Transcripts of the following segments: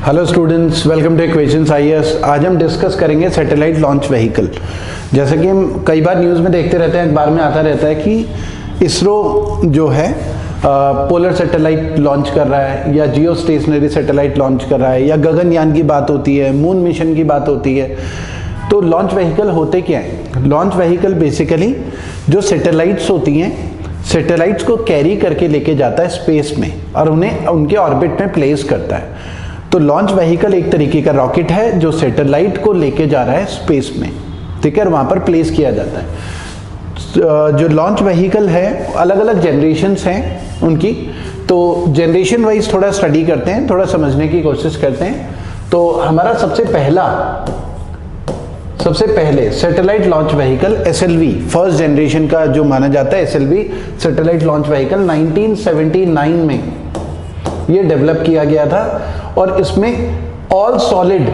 Hello students, welcome two equations IAS. आज हम discuss करेंगे सैटेलाइट लॉन्च व्हीकल। जैसा कि हम कई बार न्यूज़ में देखते रहते हैं, अखबार में आता रहता है कि इसरो जो है पोलर सैटेलाइट लॉन्च कर रहा है या जियो स्टेशनरी सैटेलाइट लॉन्च कर रहा है या गगनयान की बात होती है, मून मिशन की बात होती है। तो लॉन्च व्हीकल होते क्या हैं? लॉन्च व्हीकल बेसिकली जो सैटेलाइट्स होती हैं, सैटेलाइट्स को कैरी करके लेके जाता है स्पेस में और उन्हें उनके ऑर्बिट में प्लेस करता है। तो लॉन्च व्हीकल एक तरीके का रॉकेट है जो सैटेलाइट को लेके जा रहा है स्पेस में, ठीक है, वहाँ पर प्लेस किया जाता है। जो लॉन्च व्हीकल है, अलग अलग जनरेशन्स हैं उनकी, तो जनरेशन वाइज थोड़ा स्टडी करते हैं, थोड़ा समझने की कोशिश करते हैं। तो हमारा सबसे पहले satellite launch vehicle SLV, first generation का जो माना जाता है SLV सैटेलाइट लॉन्च व्हीकल 1979 में ये डेवलप किया गया था और इसमें ऑल सॉलिड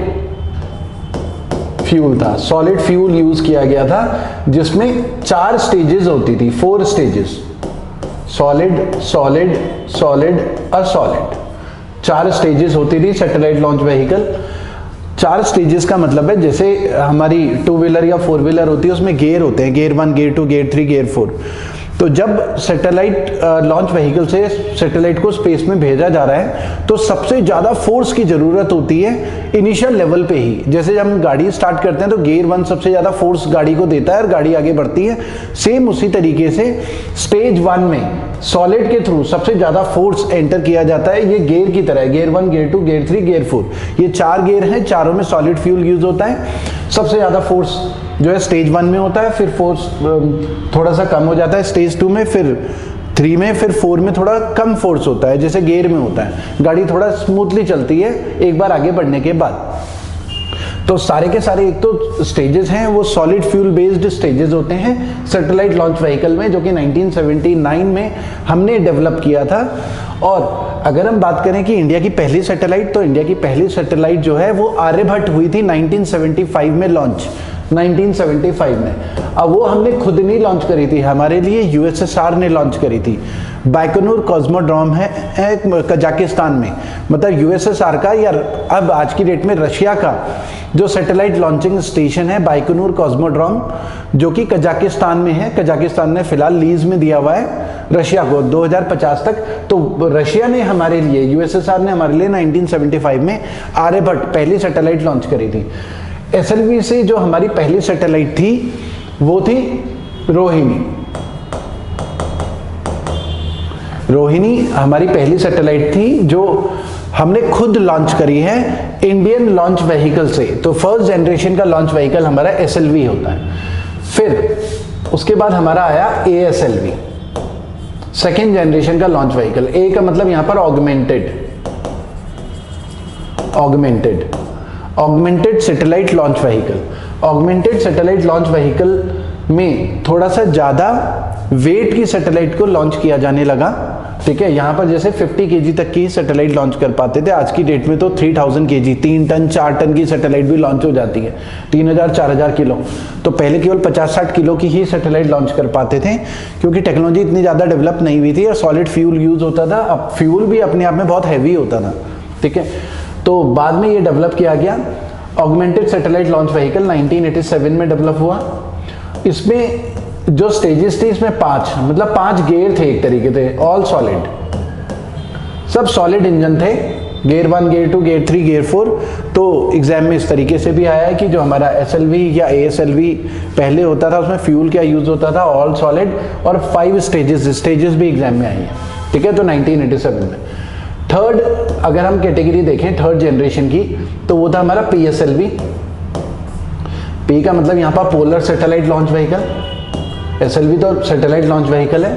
फ्यूल था, सॉलिड फ्यूल यूज किया गया था, जिसमें 4 स्टेजेस होती थी, 4 स्टेजेस, सॉलिड सॉलिड सॉलिड और सॉलिड, 4 स्टेजेस होती थी सैटेलाइट लॉन्च व्हीकल। 4 स्टेजेस का मतलब है जैसे हमारी 2 व्हीलर या 4 व्हीलर होती है, उसमें गियर होते हैं, गियर 1, गियर 2, गियर 3, गियर 4। तो जब सैटेलाइट लॉन्च व्हीकल से सैटेलाइट को स्पेस में भेजा जा रहा है तो सबसे ज़्यादा फोर्स की ज़रूरत होती है इनिशियल लेवल पे ही। जैसे जब हम गाड़ी स्टार्ट करते हैं तो गियर 1 सबसे ज़्यादा फोर्स गाड़ी को देता है और गाड़ी आगे बढ़ती है। सेम उसी तरीके से स्टेज 1 में सॉलिड के थ्रू सबसे ज़्यादा फोर्स एंटर किया जाता है। ये गियर की तरह है, गियर 1, गियर 2, गियर 3, गियर 4, ये 4 गियर हैं, चारों में सॉलिड फ्यूल यूज होता है। सबसे ज़्यादा फोर्स जो है स्टेज 1 में होता है, फिर फोर्स थोड़ा सा कम हो जाता है स्टेज 2 में, फिर 3 में, फिर 4 में थोड़ा कम फोर्स होता है, जैसे गियर में होता है। गाड़ी थोड़ा स्मूथली चलती है एक बार आगे बढ़ने के बाद। तो सारे के सारे एक तो स्टेजेस हैं वो सॉलिड फ्यूल बेस्ड स्टेजेस होते हैं सैटेलाइट लॉन्च व्हीकल में, जो कि 1979 में हमने डेवलप किया था। और अगर हम बात करें कि इंडिया की पहली सैटेलाइट, तो इंडिया की पहली सैटेलाइट जो है वो आर्यभट्ट हुई थी 1975 में लॉन्च, 1975 में। अब वो हमने खुद नहीं लॉन्च करी थी, हमारे लिए USSR ने लॉन्च करी थी। बाइकोनूर कॉस्मोड्रोम है कजाकिस्तान में, मतलब USSR का या अब आज की डेट में रशिया का जो सैटेलाइट लॉन्चिंग स्टेशन है बाइकोनूर कॉस्मोड्रोम, जो कि कजाकिस्तान में है। कजाकिस्तान ने फिलहाल लीज में दिया हुआ है रशिया को 2050 तक। तो रशिया ने हमारे लिए, USSR ने हमारे लिए 1975 में आर्यभट्ट पहली सैटेलाइट लॉन्च करी थी। SLV से जो हमारी पहली सैटेलाइट थी वो थी रोहिणी। रोहिणी हमारी पहली सैटेलाइट थी जो हमने खुद लॉन्च करी है इंडियन लॉन्च व्हीकल से। तो फर्स्ट जनरेशन का लॉन्च व्हीकल हमारा SLV होता है। फिर उसके बाद हमारा आया ASLV, सेकेंड जनरेशन का लॉन्च व्हीकल। A का मतलब यहां पर augmented satellite launch vehicle. Augmented satellite launch vehicle में थोड़ा सा ज़्यादा वेट की सैटेलाइट को लॉन्च किया जाने लगा, ठीक है। यहाँ पर जैसे 50 kg तक की सैटेलाइट लॉन्च कर पाते थे, आज की डेट में तो 3000 kg, 3 टन 4 टन की सैटेलाइट भी लॉन्च हो जाती है, 3000-4000 किलो। तो पहले केवल 50-60 किलो की ही सैटेलाइट लॉन्च कर पाते थे, क्योंकि टेक्नोलॉजी इतनी ज़्यादा डेवलप नहीं हुई थी और सॉलिड फ्यूल यूज होता था। अब फ्यूल भी अपने आप में बहुत हैवी होता था, ठीक है। तो बाद में ये डेवलप किया गया। ऑगमेंटेड सैटेलाइट लॉन्च व्हीकल 1987 में डेवलप हुआ। इसमें जो स्टेजेस थी, इसमें 5 मतलब 5 गियर थे एक तरीके से, ऑल सॉलिड, सब सॉलिड इंजन थे, गियर 1, गियर 2, गियर 3, गियर 4। तो एग्जाम में इस तरीके से भी आया है कि जो हमारा SLV या ASLV पहले होता था उसमें फ्यूल क्या यूज होता था, ऑल सॉलिड, और 5 स्टेजेस भी एग्जाम में आई है, ठीक है। तो 1987 में थर्ड अगर हम कैटेगरी देखें थर्ड जनरेशन की, तो वो था हमारा PSLV। P का मतलब यहाँ पर polar satellite launch vehicle, SLV तो सैटेलाइट लॉन्च व्हीकल है,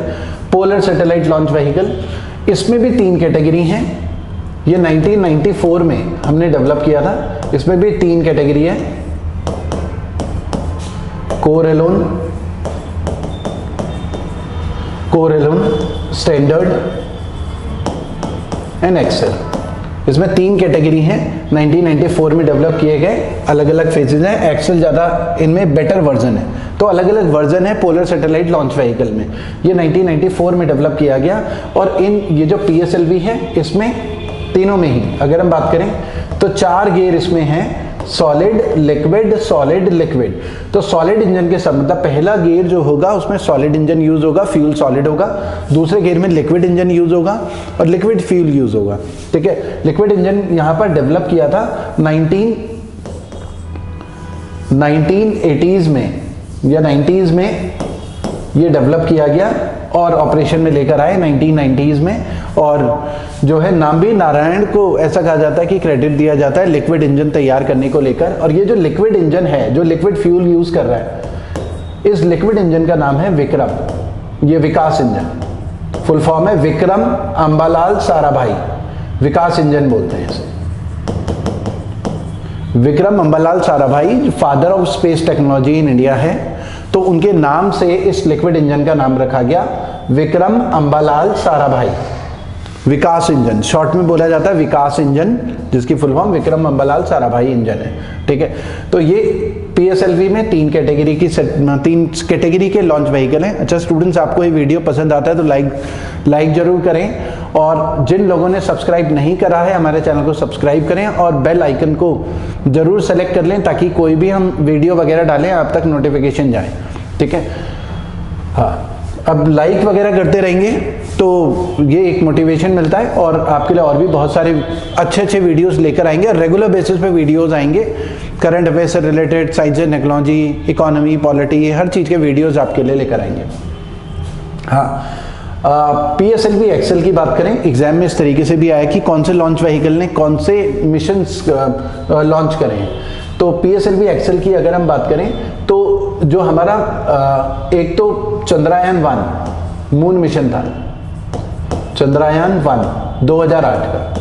पोलर सैटेलाइट लॉन्च व्हीकल। इसमें भी 3 कैटेगरी हैं। ये 1994 में हमने डेवलप किया था। इसमें भी 3 कैटेगरी है, core alone, standard and excel. इसमें 3 कैटेगरी हैं, 1994 में डेवलप किए गए, अलग अलग फेजेज हैं। एक्सेल ज़्यादा इनमें बेटर वर्जन है, तो अलग अलग वर्जन है पोलर सैटेलाइट लॉन्च व्हीकल में। ये 1994 में डेवलप किया गया। और ये जो PSLV है, इसमें तीनों में ही अगर हम बात करें तो 4 गियर इसमें हैं, सॉलिड, लिक्विड, सॉलिड, लिक्विड। तो सॉलिड इंजन के सब मतलब पहला गियर जो होगा उसमें सॉलिड इंजन यूज होगा, फ्यूल सॉलिड होगा। दूसरे गियर में लिक्विड इंजन यूज होगा और लिक्विड फ्यूल यूज होगा। ठीक है, लिक्विड इंजन यहाँ पर डेवलप किया था 1980s में या 90s में ये डेवलप किया गया और ऑपरेशन में लेकर आए 1990s में। और जो है नाम भी नारायण को ऐसा कहा जाता है कि क्रेडिट दिया जाता है लिक्विड इंजन तैयार करने को लेकर। और ये जो लिक्विड इंजन है, जो लिक्विड फ्यूल यूज कर रहा है, इस लिक्विड इंजन का नाम है विक्रम। ये विकास इंजन, फुल फॉर्म है विक्रम अंबालाल साराभाई, विकास इंजन बोलते हैं इसे। Vikram Ambalal Sarabhai father of space technology in India है, तो उनके नाम से इस लिक्विड इंजन का नाम रखा गया विक्रम अंबालाल साराभाई, विकास इंजन। शॉर्ट में बोला जाता है विकास इंजन, जिसकी full form Vikram Ambalal Sarabhai engine है। ठीक है, तो ये PSLV में 3 कैटेगरी के लॉन्च व्हीकल हैं। अच्छा स्टूडेंट्स, आपको ये वीडियो पसंद आता है तो लाइक जरूर करें, और जिन लोगों ने सब्सक्राइब नहीं करा है हमारे चैनल को सब्सक्राइब करें और बेल आइकन को जरूर सेलेक्ट कर लें, ताकि कोई भी हम वीडियो वगैरह डालें आप तक नोटिफिकेशन जाए। ठीक है, हाँ, अब लाइक वगैरह करते रहेंगे तो ये एक मोटिवेशन मिलता है, और आपके लिए और भी बहुत सारे अच्छे वीडियोस लेकर आएंगे। और रेगुलर बेसिस पे वीडियोस आएंगे, करंट अफेयर से related, science and technology, economy, polity, हर चीज़ के वीडियोस आपके लिए लेकर आएंगे। हाँ, PSLV एक्सेल की बात करें, एग्जाम में इस तरीके से भी आया कि कौन से लॉन्च व्हीकल ने कौन से मिशंस लॉन्च करें। तो PSLV एक्सेल की अगर हम बात करें तो जो हमारा एक तो चंद्रयान 1 मून मिशन था, चंद्रयान 1 2008 का,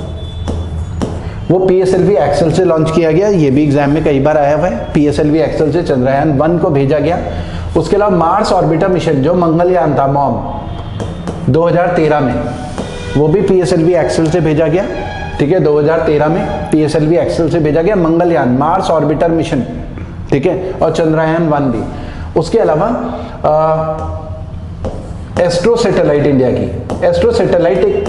वो PSLV एक्सेल से लॉन्च किया गया। ये भी एग्जाम में कई बार आया हुआ है, PSLV एक्सेल से चंद्रयान 1 को भेजा गया। उसके अलावा मार्स ऑर्बिटर मिशन जो मंगलयान था मॉम 2013 में, वो भी PSLV एक्सेल से भेजा गया। ठीक है, 2013 में PSLV एक्सेल से भेजा गया मंगलयान, मार्स ऑर्बिटर मिशन। ठीक है, और चंद्रयान 1 भी। उसके अलावा एस्ट्रो सैटेलाइट इंडिया की, एस्ट्रो सैटेलाइट एक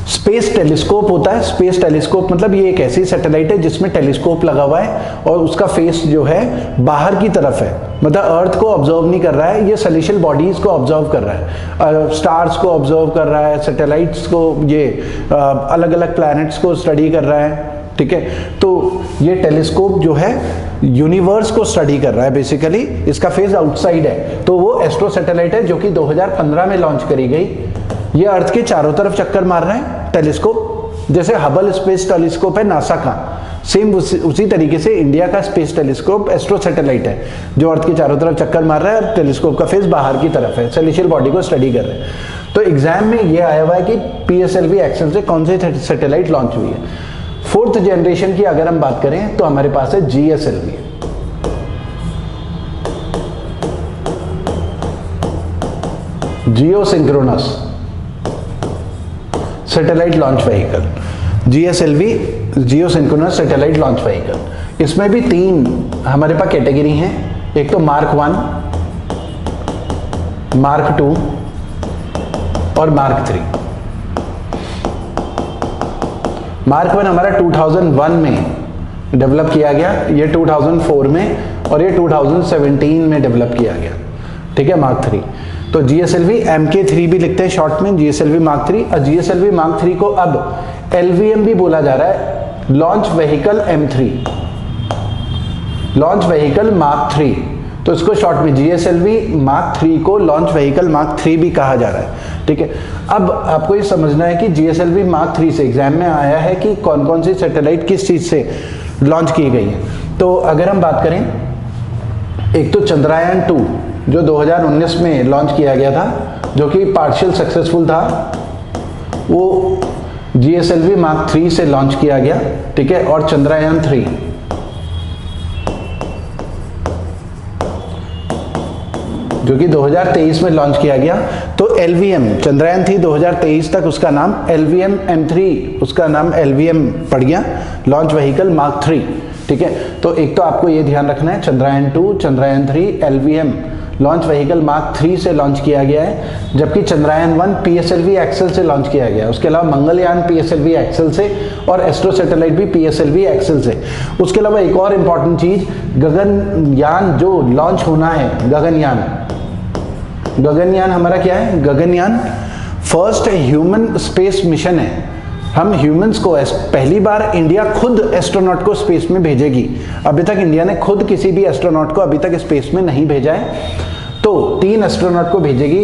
स्पेस टेलीस्कोप होता है। स्पेस टेलीस्कोप मतलब ये एक ऐसी सैटेलाइट है जिसमें टेलीस्कोप लगा हुआ है और उसका फेस जो है बाहर की तरफ है, मतलब अर्थ को ऑब्जर्व नहीं कर रहा है, ये सेलेस्टियल बॉडीज को ऑब्जर्व कर रहा है, स्टार्स को ऑब्जर्व कर रहा है, सैटेलाइट्स को, ये अलग अलग प्लैनेट्स को स्टडी कर रहा है। ठीक है, तो ये टेलीस्कोप जो है यूनिवर्स को स्टडी कर रहा है बेसिकली, इसका फेस आउटसाइड है। तो वो एस्ट्रो सैटेलाइट है जो कि 2015 में लॉन्च करी गई। ये अर्थ के चारों तरफ चक्कर मार रहे हैं टेलीस्कोप, जैसे हबल स्पेस टेलीस्कोप है नासा का, सेम उसी तरीके से इंडिया का स्पेस टेलीस्कोप एस्ट्रो सैटेलाइट है जो अर्थ के चारों तरफ चक्कर मार रहा है और टेलीस्कोप का फेस बाहर की तरफ है, सेलेस्टियल बॉडी को स्टडी कर रहे हैं। तो एग्जाम में ये आया हुआ है कि PSLV एक्सेल से कौन सी सैटेलाइट लॉन्च हुई है। 4th जनरेशन की अगर हम बात करें तो हमारे पास है GSLV, geosynchronous satellite launch vehicle, GSLV geosynchronous satellite launch vehicle. इसमें भी 3 हमारे पास कैटेगरी हैं, एक तो Mark 1, Mark 2 और Mark 3। Mark 1 हमारा 2001 में डेवलप किया गया, ये 2004 में, और ये 2017 में डेवलप किया गया। ठीक है, Mark 3। तो GSLV MK3 भी लिखते हैं शॉर्ट में, GSLV Mark 3। और GSLV Mark 3 को अब LVM भी बोला जा रहा है, launch vehicle M3, launch vehicle Mark 3। तो इसको शॉर्ट में GSLV Mark 3 को लॉन्च व्हीकल Mark 3 भी कहा जा रहा है। ठीक है, अब आपको ये समझना है कि GSLV Mark 3 से एग्जाम में आया है कि कौन कौन सी सैटेलाइट किस चीज से लॉन्च की गई है। तो अगर हम बात करें, एक तो चंद्रयान 2 जो 2019 में लॉन्च किया गया था, जो कि पार्शियल सक्सेसफुल था, वो GSLV Mark 3 से लॉन्च किया गया। ठीक है, और चंद्रयान 3 जो कि 2023 में लॉन्च किया गया। तो LVM चंद्रयान 3 2023 तक उसका नाम LVM M3, उसका नाम LVM पड़ गया, लॉन्च व्हीकल Mark 3। ठीक है, तो एक तो आपको ये ध्यान रखना है, Chandrayaan 2, Chandrayaan 3, LVM launch vehicle mark 3 से लॉन्च किया गया है, जबकि चंद्रयान 1 PSLV एक्सेल से लॉन्च किया गया है। उसके अलावा मंगलयान PSLV एक्सेल से और एस्ट्रो सैटेलाइट भी PSLV एक्सेल से। उसके अलावा एक और इम्पॉर्टेंट चीज, गगनयान जो लॉन्च होना है, गगनयान हमारा क्या है? Gaganyaan first human space mission है। हम ह्यूमंस को पहली बार इंडिया खुद एस्ट्रोनॉट को स्पेस में भेजेगी। अभी तक इंडिया ने खुद किसी भी एस्ट्रोनॉट को अभी तक स्पेस में नहीं भेजा है। तो 3 एस्ट्रोनॉट को भेजेगी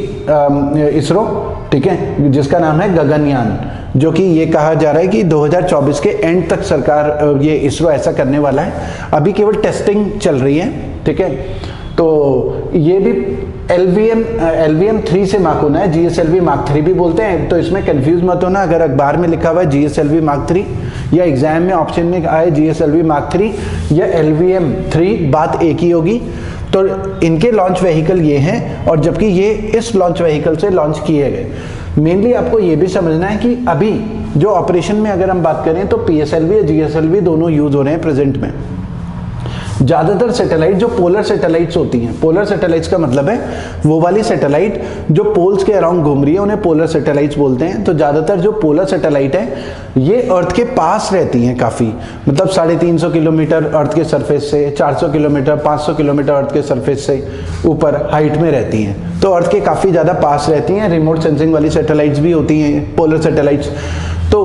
इसरो, ठीक है, जिसका नाम है गगनयान, जो कि ये कहा जा रहा है कि 2024 के एंड तक सरकार ये इसरो ऐसा करने वाला है। अभी केवल टेस्टिंग चल रही है, ठीक है। तो ये भी LVM 3 से मार्क होना है, GSLV मार्क 3 भी बोलते हैं। तो इसमें कंफ्यूज मत होना, अगर अखबार में लिखा हुआ है GSLV मार्क 3 या एग्जाम में ऑप्शन में आए GSLV मार्क 3 या LVM 3, बात एक ही होगी। तो इनके लॉन्च व्हीकल ये हैं, और जबकि ये इस लॉन्च व्हीकल से लॉन्च किए गए। मेनली आपको ये भी समझना है कि अभी जो ऑपरेशन में अगर हम बात करें तो PSLV या GSLV दोनों यूज हो रहे हैं प्रेजेंट में। ज्यादातर सैटेलाइट जो पोलर सैटेलाइट्स होती हैं, पोलर सैटेलाइट्स का मतलब है वो वाली सैटेलाइट जो पोल्स के अराउंड घूम रही है, उन्हें पोलर सैटेलाइट्स बोलते हैं। तो ज्यादातर जो पोलर सैटेलाइट है ये अर्थ के पास रहती हैं काफी, मतलब 350 किलोमीटर अर्थ के सरफेस से, 400 किलोमीटर 500 किलोमीटर अर्थ के सरफेस से ऊपर हाइट में रहती हैं। तो अर्थ के काफी ज्यादा पास रहती हैं। रिमोट सेंसिंग वाली सैटेलाइट्स भी होती हैं पोलर सैटेलाइट्स। तो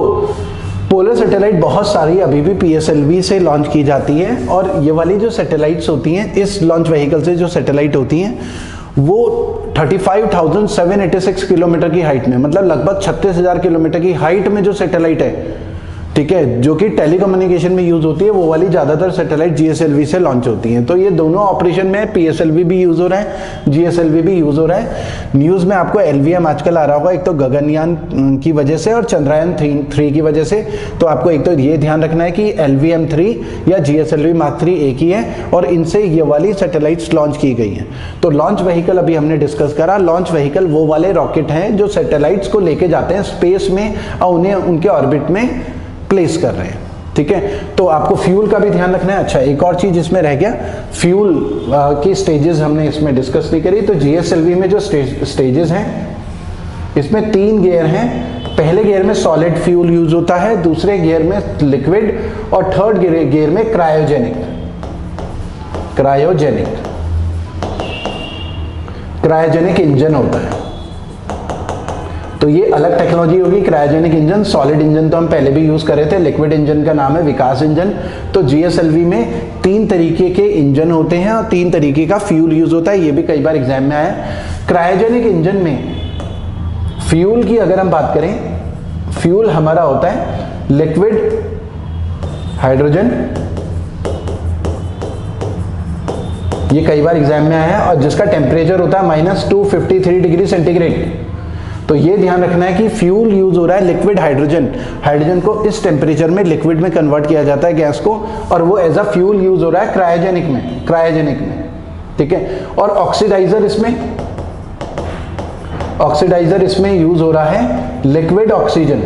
पोलर सैटेलाइट बहुत सारी अभी भी PSLV से लॉन्च की जाती है, और ये वाली जो सैटेलाइट्स होती हैं, इस लॉन्च व्हीकल से जो सैटेलाइट होती हैं वो 35,786 किलोमीटर की हाइट में, मतलब लगभग 36,000 किलोमीटर की हाइट में जो सैटेलाइट है, ठीक है, जो कि टेलीकम्युनिकेशन में यूज होती है, वो वाली ज्यादातर सैटेलाइट GSLV से लॉन्च होती हैं। तो ये दोनों ऑपरेशन में PSLV भी यूज हो रहा है, GSLV भी यूज हो रहा है। न्यूज में आपको LVM आजकल आ रहा होगा, एक तो गगनयान की वजह से और चंद्रयान 3 की वजह से। तो आपको एक तो ये ध्यान रखना है कि LVM 3 या GSLV मार्क 3 एक ही है, और इनसे ये वाली सैटेलाइट्स लॉन्च की गई हैं। तो लॉन्च व्हीकल अभी हमने डिस्कस करा। लॉन्च व्हीकल वो वाले रॉकेट हैं जो सैटेलाइट्स को लेके जाते हैं स्पेस में और उन्हें उनके ऑर्बिट में प्लेस कर रहे हैं, ठीक है। तो आपको फ्यूल का भी ध्यान रखना है। अच्छा, एक और चीज इसमें रह गया, फ्यूल की स्टेजेस हमने इसमें डिस्कस नहीं करी। तो GSLV में जो स्टेजेस हैं, इसमें 3 गियर हैं। पहले गियर में सॉलिड फ्यूल यूज होता है, दूसरे गियर में लिक्विड, और थर्ड गियर में क्रायोजेनिक इंजन होता है। तो ये अलग टेक्नोलॉजी होगी, क्रायोजेनिक इंजन। सॉलिड इंजन तो हम पहले भी यूज कर रहे थे, लिक्विड इंजन का नाम है विकास इंजन। तो GSLV में 3 तरीके के इंजन होते हैं और 3 तरीके का फ्यूल यूज होता है। ये भी कई बार एग्जाम में आया। क्रायोजेनिक इंजन में फ्यूल की अगर हम बात करें, फ्यूल हमारा होता है लिक्विड हाइड्रोजन, ये कई बार एग्जाम में आया है, और जिसका टेम्परेचर होता है -253 डिग्री सेंटीग्रेड। तो ये ध्यान रखना है कि फ्यूल यूज हो रहा है लिक्विड हाइड्रोजन। हाइड्रोजन को इस टेम्परेचर में लिक्विड में कन्वर्ट किया जाता है, गैस को, और वो एज अ फ्यूल यूज हो रहा है क्रायोजेनिक में, ठीक है। और ऑक्सीडाइजर इसमें यूज हो रहा है लिक्विड ऑक्सीजन,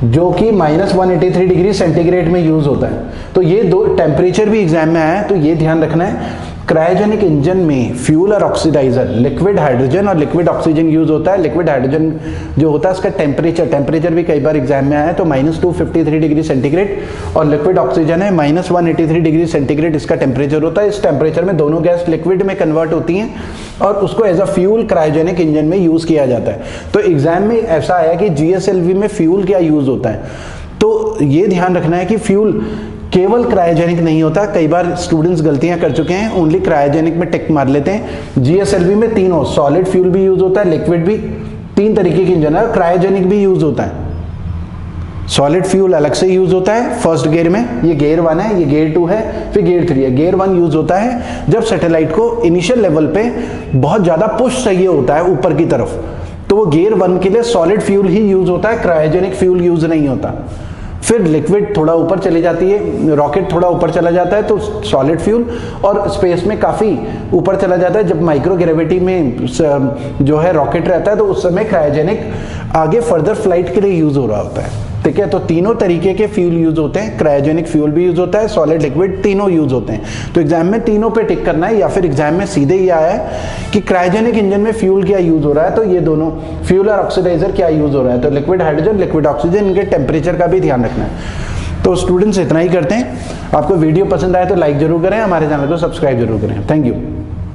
जो कि -183 डिग्री सेंटीग्रेड में यूज होता है। तो ये दो टेम्परेचर भी एग्जाम में आया है, तो ये ध्यान रखना है। क्रायोजेनिक इंजन में फ्यूल और ऑक्सीडाइजर, लिक्विड हाइड्रोजन और लिक्विड ऑक्सीजन यूज होता है। लिक्विड हाइड्रोजन जो होता है उसका टेम्परेचर भी कई बार एग्जाम में आया है, तो -253 डिग्री सेंटीग्रेड, और लिक्विड ऑक्सीजन है -183 डिग्री सेंटीग्रेड इसका टेम्परेचर होता है। इस टेम्परेचर में दोनों गैस लिक्विड में कन्वर्ट होती हैं और उसको as a fuel cryogenic engine में यूज किया जाता है। तो एग्जाम में ऐसा आया कि GSLV में फ्यूल क्या यूज होता है। तो ये ध्यान रखना है कि फ्यूल केवल क्रायोजेनिक नहीं होता। कई बार स्टूडेंट्स गलतियां कर चुके हैं, ओनली क्रायोजेनिक में टिक मार लेते हैं। GSLV में तीनों, सॉलिड फ्यूल भी यूज होता है, लिक्विड भी, 3 तरीके की इंजन है, क्रायोजेनिक भी यूज होता है। सॉलिड फ्यूल अलग से यूज होता है फर्स्ट गियर में, ये गियर 1 है, ये गियर 2 है, फिर गियर 3 है। गियर 1 यूज होता है जब सैटेलाइट को इनिशियल लेवल पे बहुत ज्यादा पुश चाहिए होता है ऊपर की तरफ, तो वो गियर 1 के लिए सॉलिड फ्यूल ही यूज होता है, क्रायोजेनिक फ्यूल यूज नहीं होता। फिर लिक्विड थोड़ा ऊपर चली जाती है, रॉकेट थोड़ा ऊपर चला जाता है तो सॉलिड फ्यूल, और स्पेस में काफी ऊपर चला जाता है जब माइक्रो ग्रेविटी में जो है रॉकेट रहता है, तो उस समय क्रायोजेनिक आगे फर्दर फ्लाइट के लिए यूज हो रहा होता है। ठीक है। तो तीनों तरीके के फ्यूल यूज होते हैं, क्रायोजेनिक फ्यूल भी यूज होता है, सॉलिड लिक्विड तीनों यूज होते हैं। तो एग्जाम में तीनों पे टिक करना है, या फिर एग्जाम में सीधे ही आया है कि क्रायोजेनिक इंजन में फ्यूल क्या यूज हो रहा है, तो ये दोनों फ्यूल और ऑक्सीडाइजर क्या यूज हो रहा है, तो लिक्विड हाइड्रोजन, लिक्विड ऑक्सीजन, इनके टेम्परेचर का भी ध्यान रखना है। तो स्टूडेंट्स इतना ही करते हैं। आपको वीडियो पसंद आए तो लाइक जरूर करें, हमारे चैनल को सब्सक्राइब जरूर करें। Thank you.